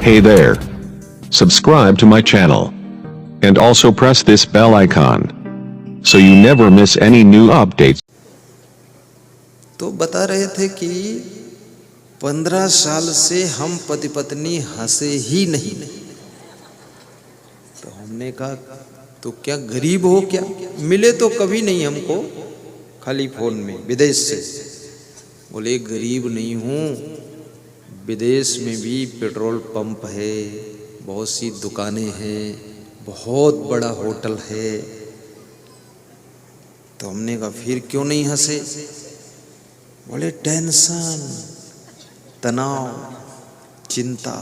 Hey there. Subscribe to my channel. And also press this bell icon. So you never miss any new updates. तो बता रहे थे कि 15 साल से हम पति पत्नी हंसे ही नहीं। तो हमने कहा तो क्या गरीब हो क्या? मिले तो कभी नहीं हमको, खाली फोन में विदेश से। बोले गरीब नहीं हूँ, विदेश में भी पेट्रोल पंप है, बहुत सी दुकानें हैं, बहुत बड़ा होटल है। तो हमने कहा फिर क्यों नहीं हंसे? बोले टेंशन, तनाव, चिंता।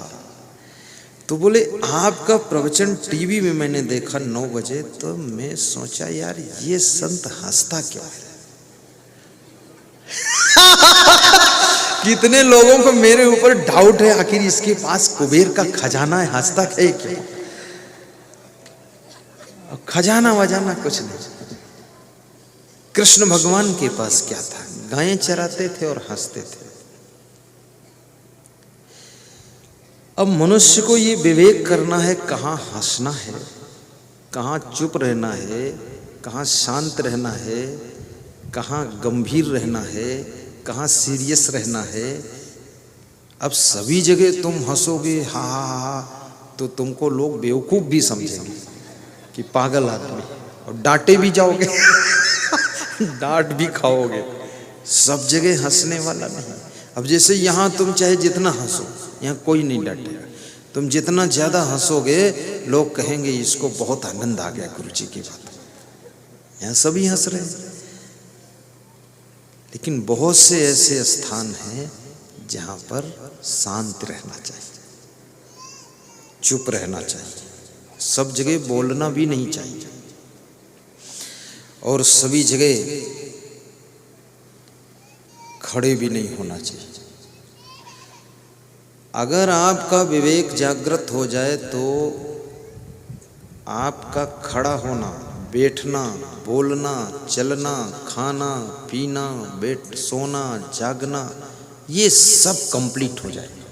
तो बोले आपका प्रवचन टीवी में मैंने देखा 9 बजे, तो मैं सोचा यार ये संत हंसता क्यों है? कितने लोगों को मेरे ऊपर डाउट है, आखिर इसके पास कुबेर का खजाना है, हंसता है क्यों? खजाना वजाना कुछ नहीं। कृष्ण भगवान के पास क्या था? गायें चराते थे और हंसते थे। अब मनुष्य को ये विवेक करना है, कहाँ हंसना है, कहाँ चुप रहना है, कहाँ शांत रहना है, कहाँ गंभीर रहना है, कहाँ सीरियस रहना है। अब सभी जगह तुम हंसोगे हा हा हा, तो तुमको लोग बेवकूफ भी समझेंगे कि पागल आदमी, और डांटे भी जाओगे डांट भी खाओगे। सब जगह हंसने वाला नहीं। अब जैसे यहाँ तुम चाहे जितना हंसो, यहाँ कोई नहीं डांटेगा। तुम जितना ज्यादा हंसोगे, लोग कहेंगे इसको बहुत आनंद आ गया गुरु जी की बात। यहाँ सभी हंस रहे हैं। लेकिन बहुत से ऐसे स्थान हैं जहां पर शांत रहना चाहिए, चुप रहना चाहिए, सब जगह बोलना भी नहीं चाहिए, और सभी जगह खड़े भी नहीं होना चाहिए। अगर आपका विवेक जागृत हो जाए तो आपका खड़ा होना, बैठना, बोलना, चलना, खाना, पीना, सोना, जागना, ये सब कंप्लीट हो जाएगा।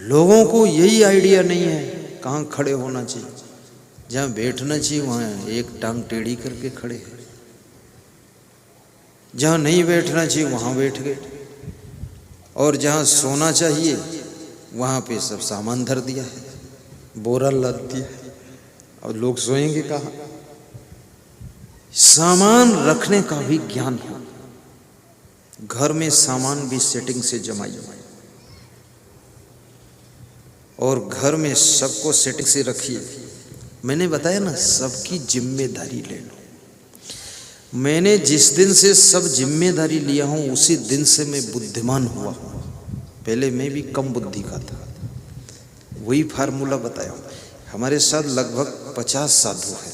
लोगों को यही आइडिया नहीं है कहाँ खड़े होना चाहिए। जहाँ बैठना चाहिए वहाँ एक टांग टेढ़ी करके खड़े हैं, जहाँ नहीं बैठना चाहिए वहाँ बैठ गए, और जहाँ सोना चाहिए वहाँ पे सब सामान धर दिया है, बोरा लद दिया है, और लोग सोएंगे कहाँ? सामान रखने का भी ज्ञान हो। घर में सामान भी सेटिंग से जमाइए, और घर में सबको सेटिंग से रखिए। मैंने बताया ना, सबकी जिम्मेदारी ले लो। मैंने जिस दिन से सब जिम्मेदारी लिया हूं, उसी दिन से मैं बुद्धिमान हुआ हूं। पहले मैं भी कम बुद्धि का था। वही फार्मूला बताया हूं। हमारे साथ लगभग 50 साधु हैं,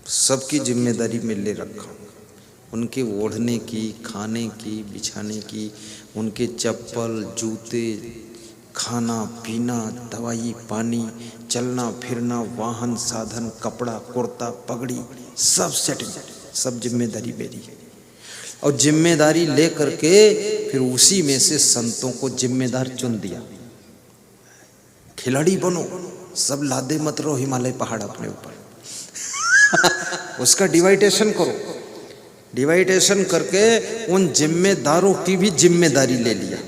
सबकी जिम्मेदारी में ले रखा हूँ। उनके ओढ़ने की, खाने की, बिछाने की, उनके चप्पल, जूते, खाना पीना, दवाई पानी, चलना फिरना, वाहन साधन, कपड़ा, कुर्ता, पगड़ी, सब सेटिंग, सब जिम्मेदारी मेरी है। और जिम्मेदारी ले करके फिर उसी में से संतों को जिम्मेदार चुन दिया। खिलाड़ी बनो, सब लादे मत रहो हिमालय पहाड़ अपने ऊपर उसका डिवाइडेशन करो। डिवाइडेशन करके उन जिम्मेदारों की भी जिम्मेदारी ले लिया।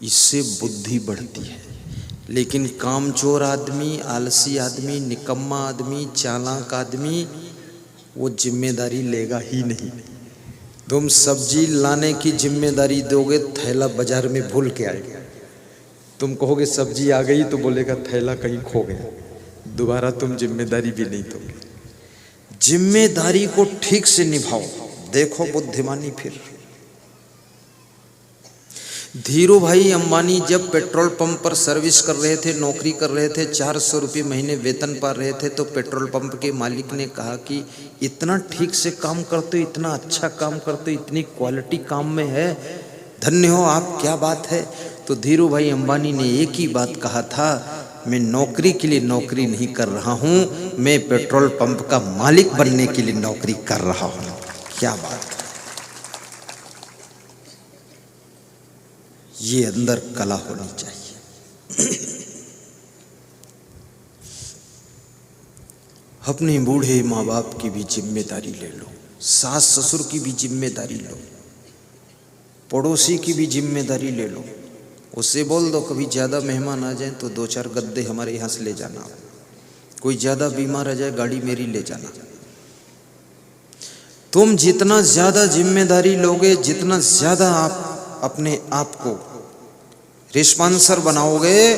इससे बुद्धि बढ़ती है। लेकिन कामचोर आदमी, आलसी आदमी, निकम्मा आदमी, चालाक आदमी, वो जिम्मेदारी लेगा ही नहीं। तुम सब्जी लाने की जिम्मेदारी दोगे, थैला बाजार में भूल के आएगा। तुम कहोगे सब्जी आ गई, तो बोलेगा थैला कहीं खो गया। दोबारा तुम जिम्मेदारी भी नहीं दोगे। जिम्मेदारी को ठीक से निभाओ, देखो बुद्धिमानी। फिर धीरू भाई अंबानी जब पेट्रोल पंप पर सर्विस कर रहे थे, नौकरी कर रहे थे, 400 रुपये महीने वेतन पा रहे थे, तो पेट्रोल पंप के मालिक ने कहा कि इतना ठीक से काम करते हो, इतना अच्छा काम करते हो, इतनी क्वालिटी काम में है, धन्य हो आप, क्या बात है। तो धीरू भाई अंबानी ने एक ही बात कहा था, मैं नौकरी के लिए नौकरी नहीं कर रहा हूँ, मैं पेट्रोल पंप का मालिक बनने के लिए नौकरी कर रहा हूँ। क्या बात। ये अंदर कला होनी चाहिए। अपने बूढ़े माँ बाप की भी जिम्मेदारी ले लो, सास ससुर की भी जिम्मेदारी लो, पड़ोसी की भी जिम्मेदारी ले लो। उससे बोल दो कभी ज़्यादा मेहमान आ जाए तो 2-4 गद्दे हमारे यहाँ से ले जाना, कोई ज़्यादा बीमार आ जाए गाड़ी मेरी ले जाना। तुम जितना ज़्यादा जिम्मेदारी लोगे, जितना ज़्यादा आप अपने आप को रिस्पॉन्सर बनाओगे,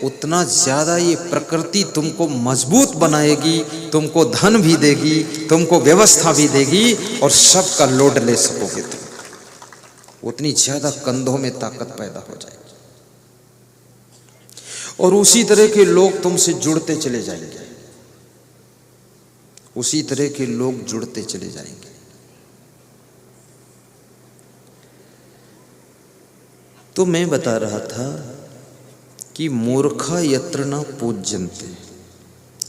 उतना ज़्यादा ये प्रकृति तुमको मजबूत बनाएगी, तुमको धन भी देगी, तुमको व्यवस्था भी देगी और सबका लोड ले सकोगे तुम। उतनी ज़्यादा कंधों में ताकत पैदा हो जाएगी और उसी तरह के लोग तुमसे जुड़ते चले जाएंगे, उसी तरह के लोग जुड़ते चले जाएंगे। तो मैं बता रहा था कि मूर्खा यत्र न पूज्यन्ते।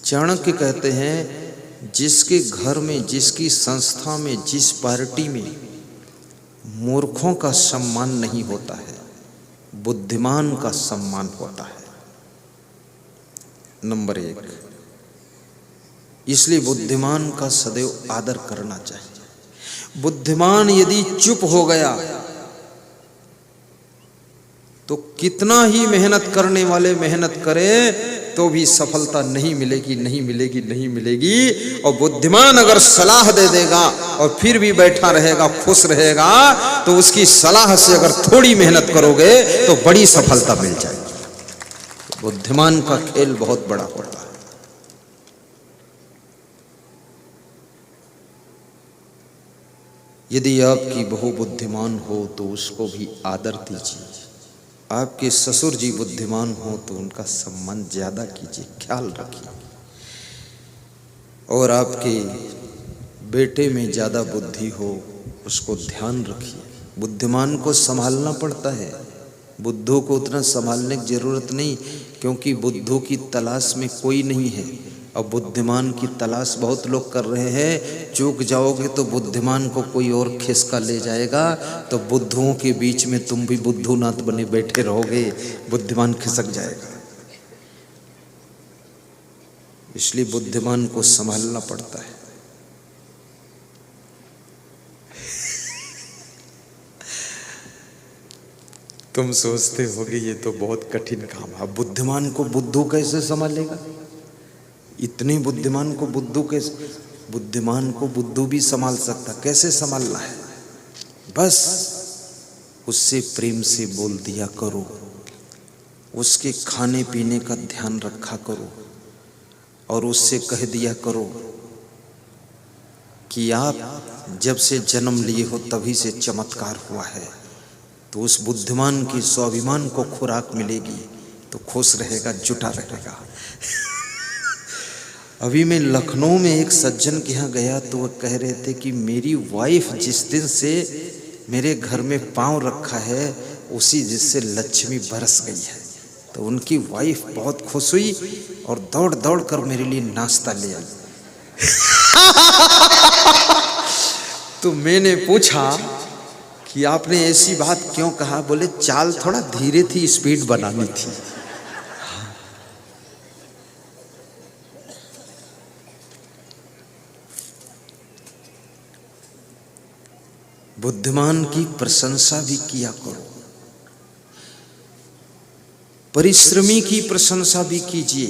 चाणक्य कहते हैं जिसके घर में, जिसकी संस्था में, जिस पार्टी में मूर्खों का सम्मान नहीं होता है, बुद्धिमान का सम्मान होता है। नंबर 1, इसलिए बुद्धिमान का सदैव आदर करना चाहिए। बुद्धिमान यदि चुप हो गया तो कितना ही मेहनत करने वाले मेहनत करें तो भी सफलता नहीं मिलेगी, नहीं मिलेगी, नहीं मिलेगी। और बुद्धिमान अगर सलाह दे देगा और फिर भी बैठा रहेगा, खुश रहेगा, तो उसकी सलाह से अगर थोड़ी मेहनत करोगे तो बड़ी सफलता मिल जाएगी। बुद्धिमान का खेल बहुत बड़ा होता है। यदि आपकी बहू बुद्धिमान हो तो उसको भी आदर दीजिए। आपके ससुर जी बुद्धिमान हो तो उनका सम्मान ज्यादा कीजिए, ख्याल रखिए। और आपके बेटे में ज्यादा बुद्धि हो उसको ध्यान रखिए। बुद्धिमान को संभालना पड़ता है, बुद्धू को उतना संभालने की जरूरत नहीं, क्योंकि बुद्धू की तलाश में कोई नहीं है और बुद्धिमान की तलाश बहुत लोग कर रहे हैं। चूक जाओगे तो बुद्धिमान को कोई और खिसका ले जाएगा, तो बुद्धुओं के बीच में तुम भी बुद्धूनाथ बने बैठे रहोगे, बुद्धिमान खिसक जाएगा। इसलिए बुद्धिमान को संभालना पड़ता है। तुम सोचते होगे ये तो बहुत कठिन काम है, बुद्धिमान को बुद्धू कैसे संभालेगा? इतने बुद्धिमान को बुद्धू कैसे? बुद्धिमान को बुद्धू भी संभाल सकता, कैसे संभालना है? बस उससे प्रेम से बोल दिया करो, उसके खाने पीने का ध्यान रखा करो और उससे कह दिया करो कि आप जब से जन्म लिए हो तभी से चमत्कार हुआ है। तो उस बुद्धिमान की स्वाभिमान को खुराक मिलेगी तो खुश रहेगा, जुटा रहेगा। अभी मैं लखनऊ में एक सज्जन के यहाँ गया तो वह कह रहे थे कि मेरी वाइफ जिस दिन से मेरे घर में पांव रखा है उसी जिससे लक्ष्मी बरस गई है। तो उनकी वाइफ बहुत खुश हुई और दौड़ दौड़ कर मेरे लिए नाश्ता ले आई। तो मैंने पूछा कि आपने ऐसी बात क्यों कहा? बोले चाल थोड़ा धीरे थी, स्पीड बनानी थी। बुद्धिमान की प्रशंसा भी किया करो, परिश्रमी की प्रशंसा भी कीजिए,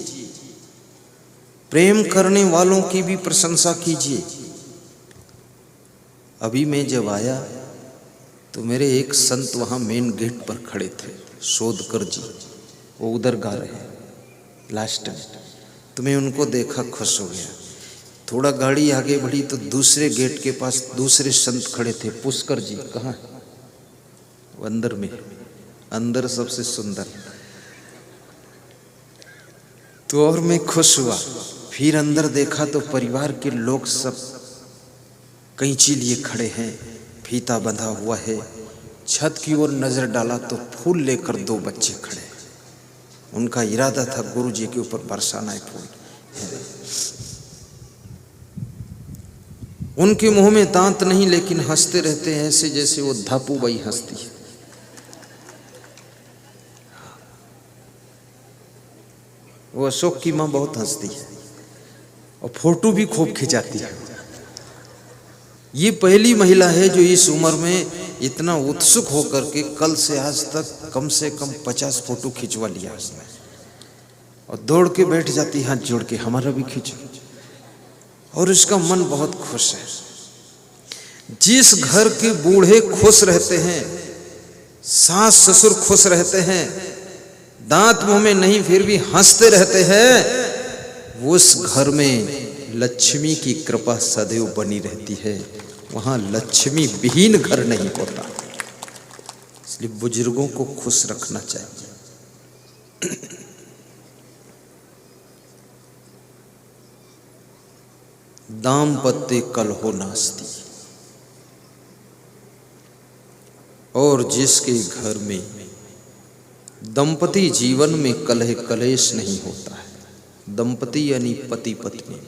प्रेम करने वालों की भी प्रशंसा कीजिए। अभी मैं जब आया तो मेरे एक संत वहाँ मेन गेट पर खड़े थे, शोधकर जी, वो उधर गा रहे हैं लास्ट टाइम। तो मैं उनको देखा, खुश हो गया। थोड़ा गाड़ी आगे बढ़ी तो दूसरे गेट के पास दूसरे संत खड़े थे, पुष्कर जी। कहाँ? अंदर में, अंदर सबसे सुंदर। तो और मैं खुश हुआ। फिर अंदर देखा तो परिवार के लोग सब कैंची लिए खड़े हैं, फीता बंधा हुआ है। छत की ओर नजर डाला तो फूल लेकर 2 बच्चे खड़े। उनका इरादा था गुरु जी के ऊपर बरसाना है फूल। उनके मुंह में दांत नहीं, लेकिन हंसते रहते हैं ऐसे जैसे वो धापू बाई हंसती है। वो अशोक की माँ बहुत हंसती है और फोटो भी खूब खिंचाती है। ये पहली महिला है जो इस उम्र में इतना उत्सुक होकर के कल से आज तक कम से कम 50 फोटो खिंचवा लिया उसने, और दौड़ के बैठ जाती, हाथ जोड़ के हमारा भी खींचो, और उसका मन बहुत खुश है। जिस घर के बूढ़े खुश रहते हैं, सास ससुर खुश रहते हैं, दांत मुंह में नहीं फिर भी हंसते रहते हैं, उस घर में लक्ष्मी की कृपा सदैव बनी रहती है। वहां लक्ष्मी विहीन घर नहीं होता। इसलिए बुजुर्गों को खुश रखना चाहिए। दाम्पत्य कलहो नास्ति, और जिसके घर में दंपति जीवन में कलह कलेश नहीं होता है। दंपति यानी पति पत्नी।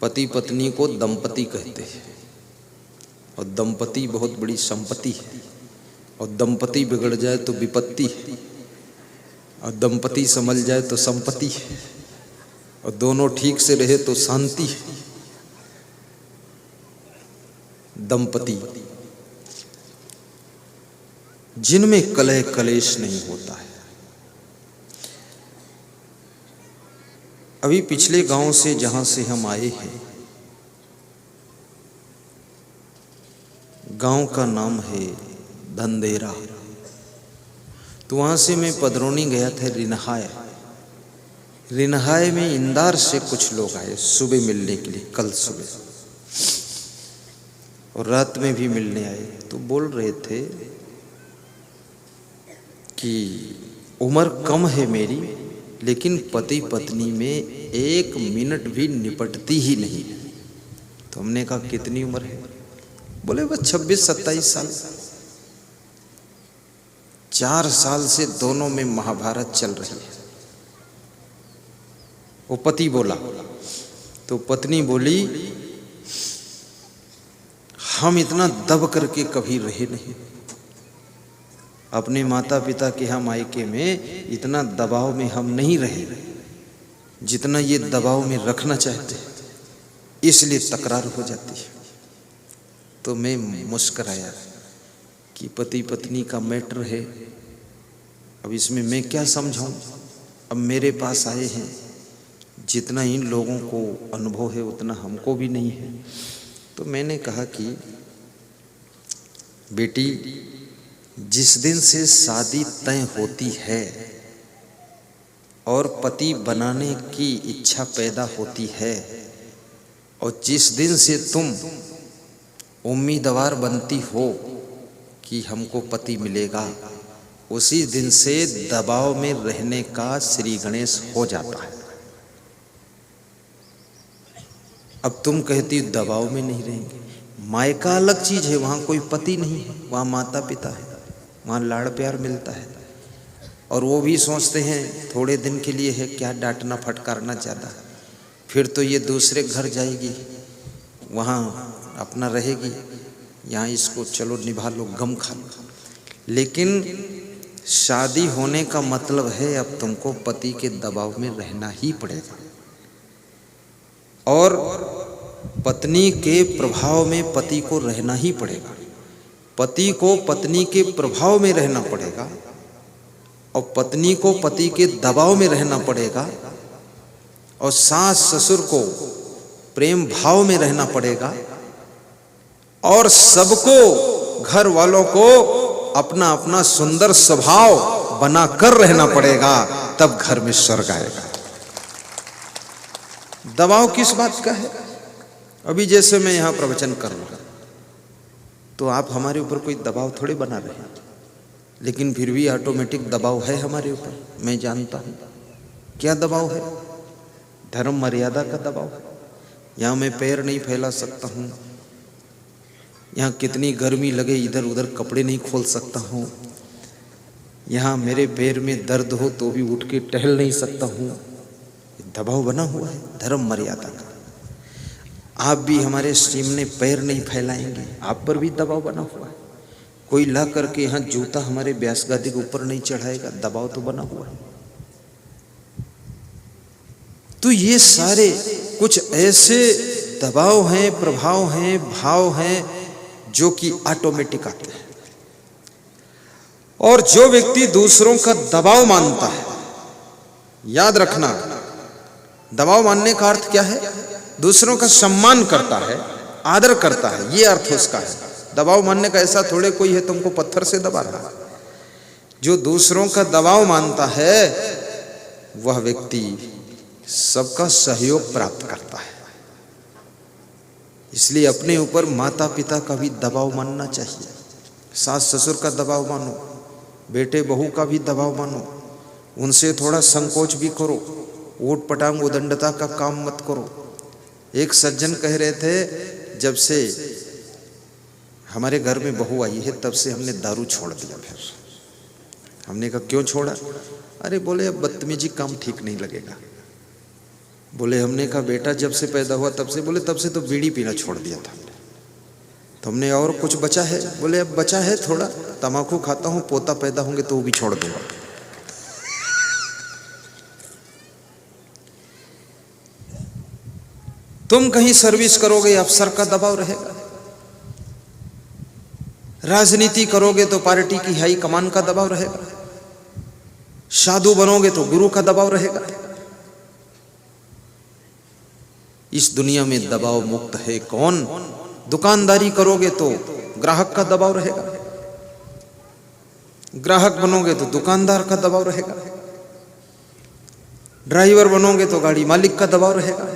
पति पत्नी को दंपति कहते हैं, और दंपति बहुत बड़ी संपत्ति है, और दंपति बिगड़ जाए तो विपत्ति है, और दंपति संभल जाए तो संपत्ति है, और दोनों ठीक से रहे तो शांति है। दंपति जिनमें कलह कलेश नहीं होता है। अभी पिछले गांव से जहां से हम आए हैं, गांव का नाम है धंधेरा। तो वहां से मैं पदरौनी गया था रिनहाय। रिनहाय में इंदौर से कुछ लोग आए सुबह मिलने के लिए, कल सुबह, और रात में भी मिलने आए। तो बोल रहे थे कि उम्र कम है मेरी, लेकिन पति पत्नी में 1 मिनट भी निपटती ही नहीं। तो हमने कहा कितनी उम्र है? बोले बस 26-27 साल। 4 साल से दोनों में महाभारत चल रही है। वो पति बोला, तो पत्नी बोली हम इतना दब करके कभी रहे नहीं। अपने माता पिता के यहाँ मायके में इतना दबाव में हम नहीं रहे जितना ये दबाव में रखना चाहते, इसलिए तकरार हो जाती है। तो मैं मुस्कराया कि पति पत्नी का मैटर है, अब इसमें मैं क्या समझाऊं। अब मेरे पास आए हैं, जितना इन लोगों को अनुभव है उतना हमको भी नहीं है। तो मैंने कहा कि बेटी, जिस दिन से शादी तय होती है और पति बनाने की इच्छा पैदा होती है, और जिस दिन से तुम उम्मीदवार बनती हो कि हमको पति मिलेगा, उसी दिन से दबाव में रहने का श्री गणेश हो जाता है। अब तुम कहती दबाव में नहीं रहेंगे। मायका अलग चीज है, वहां कोई पति नहीं है, वहां माता पिता है, वहां लाड़ प्यार मिलता है। और वो भी सोचते हैं थोड़े दिन के लिए है, क्या डांटना फटकारना ज़्यादा, फिर तो ये दूसरे घर जाएगी, वहाँ अपना रहेगी, यहाँ इसको चलो निभा लो, गम खा लो। लेकिन शादी होने का मतलब है अब तुमको पति के दबाव में रहना ही पड़ेगा, और पत्नी के प्रभाव में पति को रहना ही पड़ेगा। पति को पत्नी के प्रभाव में रहना पड़ेगा, और पत्नी को पति के दबाव में रहना पड़ेगा, और सास ससुर को प्रेम भाव में रहना पड़ेगा, और सबको, घर वालों को अपना अपना सुंदर स्वभाव बनाकर रहना पड़ेगा, तब घर में स्वर्ग आएगा। दबाव किस बात का है? अभी जैसे मैं यहाँ प्रवचन कर रहा हूँ, तो आप हमारे ऊपर कोई दबाव थोड़े बना रहे हैं, लेकिन फिर भी ऑटोमेटिक दबाव है हमारे ऊपर। मैं जानता हूँ क्या दबाव है। धर्म मर्यादा का दबाव है। यहाँ मैं पैर नहीं फैला सकता हूँ, यहाँ कितनी गर्मी लगे इधर उधर कपड़े नहीं खोल सकता हूँ, यहाँ मेरे पैर में दर्द हो तो भी उठ के टहल नहीं सकता हूँ। दबाव बना हुआ है धर्म मर्यादा का। आप भी हमारे सामने पैर नहीं फैलाएंगे, आप पर भी दबाव बना हुआ है। कोई ला करके यहाँ जूता हमारे ब्यास गादी के ऊपर नहीं चढ़ाएगा, दबाव तो बना हुआ है। तो ये सारे कुछ ऐसे दबाव हैं, प्रभाव हैं, भाव हैं जो कि ऑटोमेटिक आते हैं। और जो व्यक्ति दूसरों का दबाव मानता है, याद रखना, दबाव मानने का अर्थ क्या है? दूसरों का सम्मान करता है, आदर करता है, ये अर्थ उसका है। दबाव मानने का ऐसा थोड़े कोई है तुमको पत्थर से दबा रहा है। जो दूसरों का दबाव मानता है वह व्यक्ति सबका सहयोग प्राप्त करता है। इसलिए अपने ऊपर माता पिता का भी दबाव मानना चाहिए, सास ससुर का दबाव मानो, बेटे बहू का भी दबाव मानो, उनसे थोड़ा संकोच भी करो, ऊट पटांग उदंडता का काम मत करो। एक सज्जन कह रहे थे, जब से हमारे घर में बहू आई है तब से हमने दारू छोड़ दिया। फिर हमने कहा क्यों छोड़ा? अरे बोले अब बदतमीजी काम ठीक नहीं लगेगा। बोले हमने कहा बेटा जब से पैदा हुआ तब से? बोले तब से तो बीड़ी पीना छोड़ दिया था। तो हमने और कुछ बचा है? बोले अब बचा है थोड़ा, तम्बाकू खाता हूँ, पोता पैदा होंगे तो वो भी छोड़ दूंगा। तुम कहीं सर्विस करोगे, अफसर का दबाव रहेगा। राजनीति करोगे तो पार्टी की हाई कमान का दबाव रहेगा। साधु बनोगे तो गुरु का दबाव रहेगा। इस दुनिया में दबाव मुक्त है कौन? दुकानदारी करोगे तो ग्राहक का दबाव रहेगा, ग्राहक बनोगे तो दुकानदार का दबाव रहेगा, ड्राइवर बनोगे तो गाड़ी मालिक का दबाव रहेगा।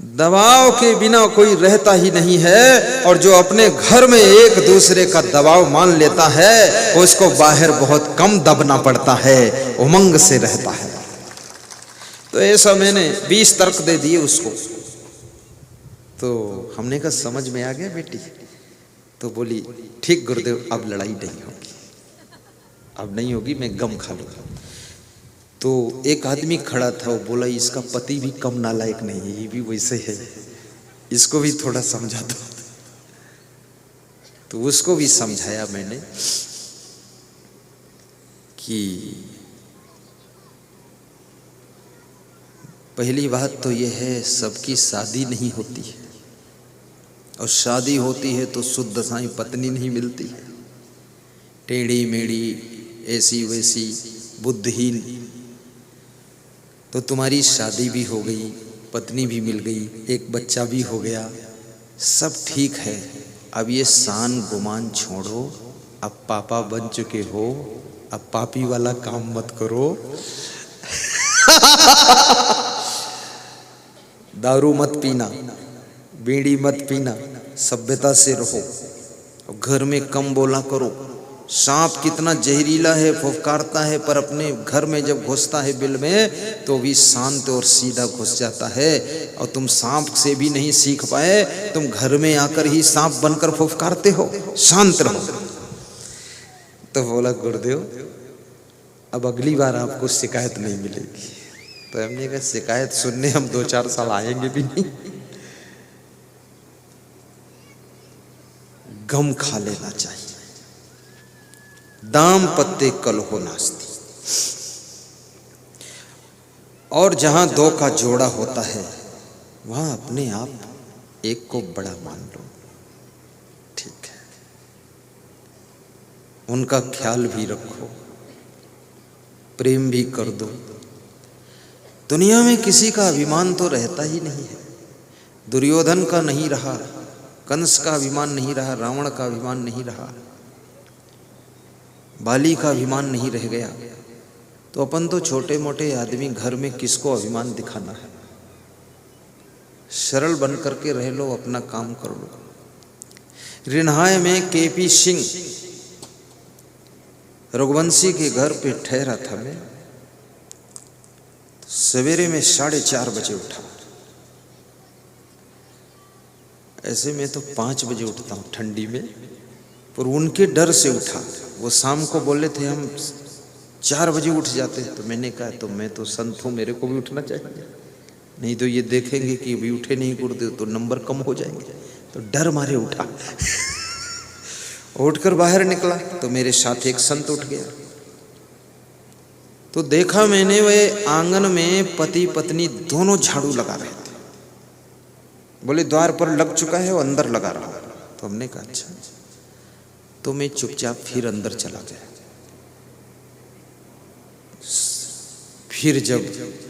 दबाव के बिना कोई रहता ही नहीं है। और जो अपने घर में एक दूसरे का दबाव मान लेता है उसको बाहर बहुत कम दबना पड़ता है, उमंग से रहता है। तो ऐसा मैंने 20 तर्क दे दिए उसको। तो हमने कहा समझ में आ गया बेटी? तो बोली ठीक गुरुदेव, अब लड़ाई नहीं होगी, अब नहीं होगी, मैं गम खा लूंगा। तो एक आदमी खड़ा था, वो बोला इसका पति भी कम नालायक नहीं है, ये भी वैसे है, इसको भी थोड़ा समझा दो। तो उसको भी समझाया मैंने कि पहली बात तो यह है सबकी शादी नहीं होती है, और शादी होती है तो शुद्ध साईं पत्नी नहीं मिलती है। टेढ़ी मेढ़ी ऐसी वैसी बुद्धिहीन। तो तुम्हारी शादी भी हो गई, पत्नी भी मिल गई, एक बच्चा भी हो गया, सब ठीक है। अब ये शान गुमान छोड़ो, अब पापा बन चुके हो, अब पापी वाला काम मत करो। दारू मत पीना, बीड़ी मत पीना, सभ्यता से रहो, घर में कम बोला करो। सांप कितना जहरीला है, फुफकारता है, पर अपने घर में जब घुसता है बिल में तो भी शांत और सीधा घुस जाता है। और तुम सांप से भी नहीं सीख पाए, तुम घर में आकर ही सांप बनकर फुफकारते हो। शांत रहो। तो बोला गुरुदेव अब अगली बार आपको शिकायत नहीं मिलेगी। तो हमने कहा शिकायत सुनने हम 2-4 साल आएंगे भी नहीं, गम खा लेना चाहिए। दाम पत्ते कलहो नास्ती। और जहां दो का जोड़ा होता है वहां अपने आप एक को बड़ा मान लो, ठीक है, उनका ख्याल भी रखो, प्रेम भी कर दो। दुनिया में किसी का अभिमान तो रहता ही नहीं है। दुर्योधन का नहीं रहा, कंस का अभिमान नहीं रहा, रावण का अभिमान नहीं रहा, बाली का अभिमान नहीं रह गया। तो अपन तो छोटे मोटे आदमी घर में किसको अभिमान दिखाना है? सरल बन करके रह लो, अपना काम कर लो। रिन्हाय में केपी सिंह रघुवंशी के घर पे ठहरा था मैं। सवेरे में 4:30 बजे उठा। ऐसे में तो 5 बजे उठता हूँ ठंडी में, पर उनके डर से उठा। वो शाम को बोले थे हम 4 बजे उठ जाते, तो मैंने कहा तो मैं तो संत हूँ, मेरे को भी उठना चाहिए, नहीं तो ये देखेंगे कि अभी उठे नहीं गुरुदेव तो नंबर कम हो जाएंगे। तो डर मारे उठा। उठकर बाहर निकला तो मेरे साथ एक संत उठ गया। तो देखा मैंने वे आंगन में पति पत्नी दोनों झाड़ू लगा रहे थे। बोले द्वार पर लग चुका है, वो अंदर लगा रहा। तो हमने कहा अच्छा। तो मैं चुपचाप फिर अंदर चला गया। फिर जब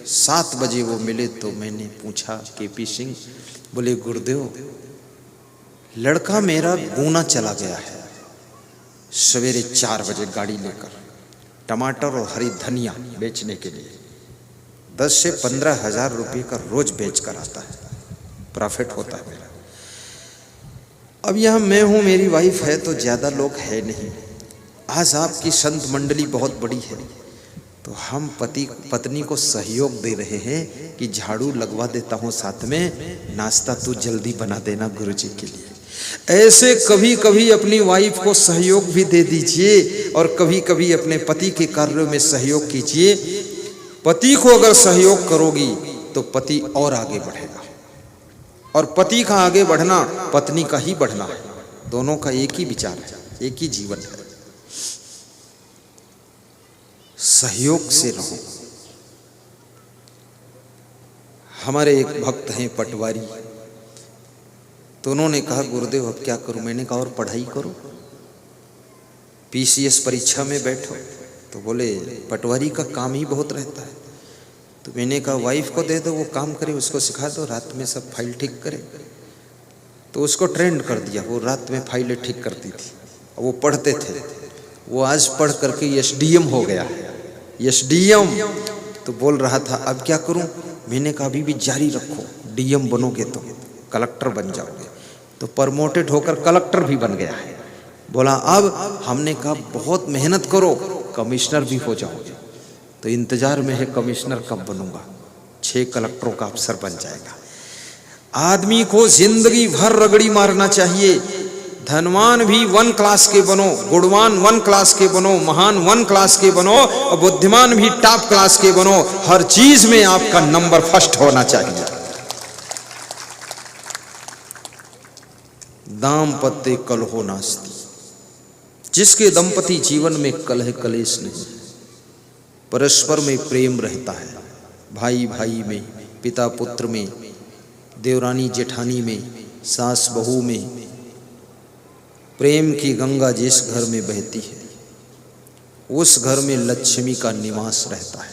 7 बजे वो मिले तो मैंने पूछा केपी सिंह, बोले गुरुदेव लड़का मेरा गुना चला गया है, सवेरे 4 बजे गाड़ी लेकर टमाटर और हरी धनिया बेचने के लिए 10 से 15 हजार रुपये का रोज बेच कर आता है, प्रॉफिट होता है मेरा। अब यहाँ मैं हूँ, मेरी वाइफ है, तो ज़्यादा लोग है नहीं। आज आपकी संत मंडली बहुत बड़ी है, तो हम पति पत्नी को सहयोग दे रहे हैं कि झाड़ू लगवा देता हूँ, साथ में नाश्ता तू जल्दी बना देना गुरुजी के लिए। ऐसे कभी कभी अपनी वाइफ को सहयोग भी दे दीजिए और कभी कभी अपने पति के कार्यों में सहयोग कीजिए। पति को अगर सहयोग करोगी तो पति और आगे बढ़ेगा, और पति का आगे बढ़ना पत्नी का ही बढ़ना है। दोनों का एक ही विचार है, एक ही जीवन है। सहयोग से रहो। हमारे एक भक्त हैं पटवारी, तो उन्होंने कहा गुरुदेव अब क्या करूं? मैंने कहा और पढ़ाई करो, पीसीएस परीक्षा में बैठो। तो बोले पटवारी का काम ही बहुत रहता है। तो मैंने कहा वाइफ को दे दो, वो काम करे, उसको सिखा दो, रात में सब फाइल ठीक करे। तो उसको ट्रेंड कर दिया, वो रात में फाइलें ठीक करती थी। वो पढ़ते थे, वो आज पढ़ करके एसडीएम हो गया है, एसडीएम। तो बोल रहा था अब क्या करूं? मैंने कहा अभी भी जारी रखो, डीएम बनोगे तो कलेक्टर बन जाओगे। तो प्रमोटेड होकर कलेक्टर भी बन गया है। बोला अब हमने कहा बहुत मेहनत करो, कमिश्नर भी हो जाओगे। तो इंतजार में है कमिश्नर कब बनूंगा, 6 कलेक्टरों का अफसर बन जाएगा। आदमी को जिंदगी भर रगड़ी मारना चाहिए। धनवान भी 1 क्लास के बनो, गुणवान 1 क्लास के बनो, महान 1 क्लास के बनो, और बुद्धिमान भी टॉप क्लास के बनो। हर चीज में आपका नंबर फर्स्ट होना चाहिए। दाम्पत्य कलहो नास्ति, जिसके दंपति जीवन में कलह कलेश नहीं, परस्पर में प्रेम रहता है। भाई भाई में, पिता पुत्र में, देवरानी जेठानी में, सास बहू में, प्रेम की गंगा जिस घर में बहती है उस घर में लक्ष्मी का निवास रहता है।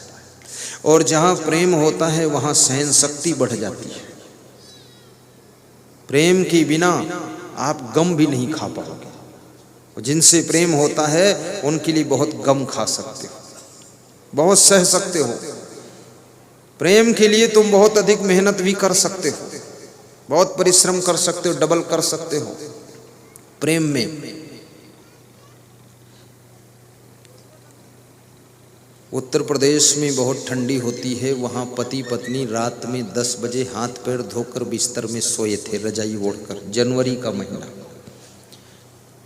और जहाँ प्रेम होता है वहाँ सहन शक्ति बढ़ जाती है। प्रेम के बिना आप गम भी नहीं खा पाओगे। जिनसे प्रेम होता है उनके लिए बहुत गम खा सकते हो, बहुत सह सकते हो। प्रेम के लिए तुम बहुत अधिक मेहनत भी कर सकते हो, बहुत परिश्रम कर सकते हो, डबल कर सकते हो। प्रेम में उत्तर प्रदेश में बहुत ठंडी होती है। वहाँ पति पत्नी रात में 10 बजे हाथ पैर धोकर बिस्तर में सोए थे, रजाई ओढ़कर। जनवरी का महीना,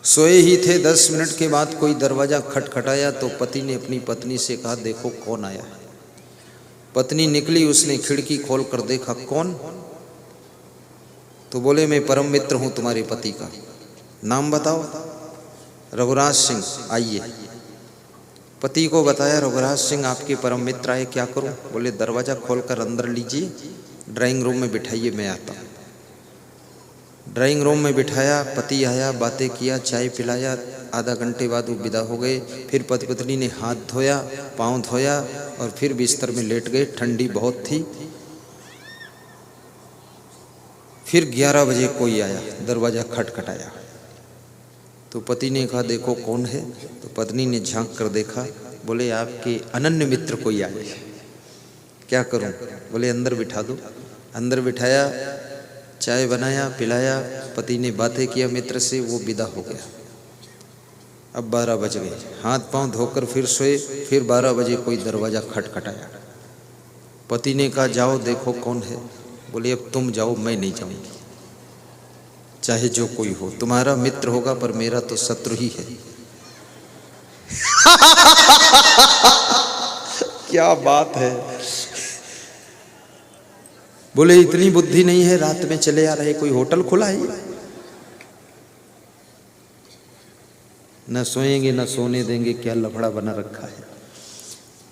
सोए ही थे। 10 मिनट के बाद कोई दरवाजा खटखटाया तो पति ने अपनी पत्नी से कहा देखो कौन आया है। पत्नी निकली, उसने खिड़की खोल कर देखा, कौन? तो बोले मैं परम मित्र हूँ तुम्हारे पति का, नाम बताओ। रघुराज सिंह, आइए। पति को बताया रघुराज सिंह आपके परम मित्र आए, क्या करूं? बोले दरवाजा खोलकर अंदर लीजिए, ड्राइंग रूम में बिठाइए, मैं आता हूं। ड्राइंग रूम में बिठाया, पति आया, बातें किया, चाय पिलाया। आधा घंटे बाद वो विदा हो गए। फिर पति पत्नी ने हाथ धोया, पाँव धोया और फिर बिस्तर में लेट गए। ठंडी बहुत थी। फिर 11 बजे कोई आया, दरवाजा खटखटाया। तो पति ने कहा देखो कौन है? तो पत्नी ने झांक कर देखा, बोले आपके अनन्य मित्र कोई आए। क्या करूं? बोले अंदर बिठा दो। अंदर बिठाया, चाय बनाया, पिलाया। पति ने बातें किया मित्र से, वो विदा हो गया। अब 12 बज गए। हाथ पांव धोकर फिर सोए। फिर 12 बजे कोई दरवाजा खटखटाया। पति ने कहा जाओ देखो कौन है। बोले अब तुम जाओ, मैं नहीं जाऊंगी, चाहे जो कोई हो। तुम्हारा मित्र होगा पर मेरा तो शत्रु ही है। क्या बात है। बोले इतनी बुद्धि नहीं है, रात में चले आ रहे, कोई होटल खुला है? न सोएंगे न सोने देंगे, क्या लफड़ा बना रखा है।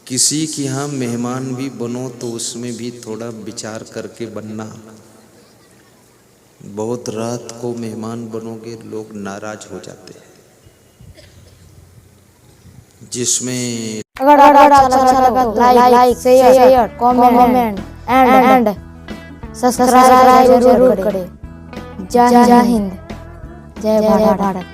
किसी के यहाँ मेहमान भी बनो तो उसमें भी थोड़ा विचार करके बनना। बहुत रात को मेहमान बनोगे लोग नाराज हो जाते हैं। जिसमें अगर अच्छा लगा तो like share comment and subscribe जरूर करें। जय हिंद, जय भारत।